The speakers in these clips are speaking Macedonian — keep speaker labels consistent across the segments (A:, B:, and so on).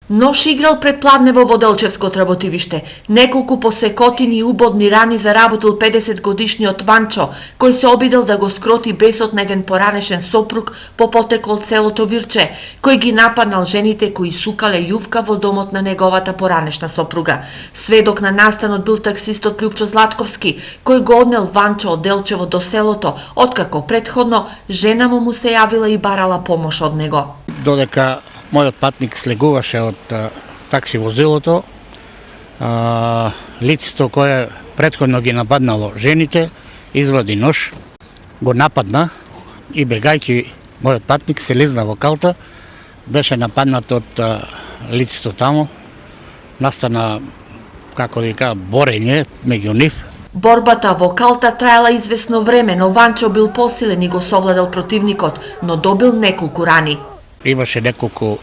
A: Нош играл пред Пладнево во Делчевско работивиште. Неколку посекотини и убодни рани заработил 50 годишниот Ванчо, кој се обидел да го скроти бесот на еден поранешен сопруг по потекло од селото Вирче, кој ги нападнал жените кои сукале јувка во домот на неговата поранешна сопруга. Сведок на настанот бил таксистот Љупчо Златковски, кој го однел Ванчо од Делчево до селото, откако претходно жена му се јавила и барала помош од него.
B: Додека мојот патник слегуваше од такси возилото, лицето кое претходно ги нападнало жените, извади нож, го нападна и бегајќи мојот патник се лезна во калта, беше нападнат од лицето таму, настана, како да кажа, борење меѓу нив.
A: Борбата во калта траела извесно време, но Ванчо бил посилен и го совладал противникот, но добил неколку рани.
B: Имаше неколку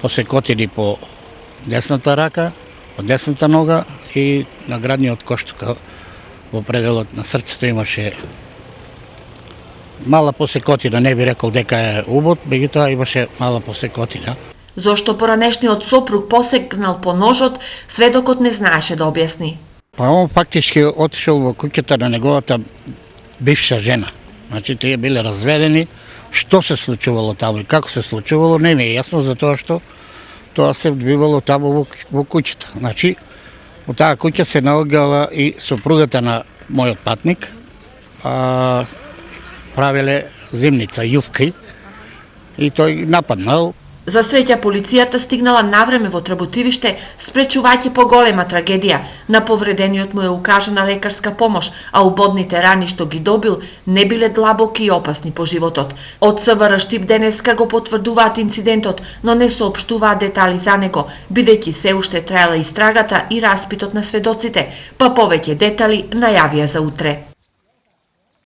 B: посекотини по десната рака, по десната нога и на градниот коштук во пределот на срцето имаше мала посекотина, не би рекол дека е убод, меѓутоа имаше мала посекотина.
A: Зошто поранешниот сопруг посегнал по ножот, сведокот не знаеше да објасни.
B: Па он фактички отишел во куќата на неговата бивша жена. Значи, тие биле разведени. Што се случувало таму и како се случувало, не ми е јасно, затоа што тоа се бивало таму во куќата. Значи, во таа куќа се наоѓала и сопругата на мојот патник, правеле зимница, јувки, и тој нападнал.
A: За среќа полицијата стигнала навреме во Тработивиште, спречувајќи поголема трагедија. На повредениот му е укажана лекарска помош, а убодните рани што ги добил не биле длабоки и опасни по животот. Од СВР Штип денеска го потврдуваат инцидентот, но не соопштуваат детали за него, бидејќи се уште траела истрагата и распитот на сведоците, па повеќе детали најавија за утре.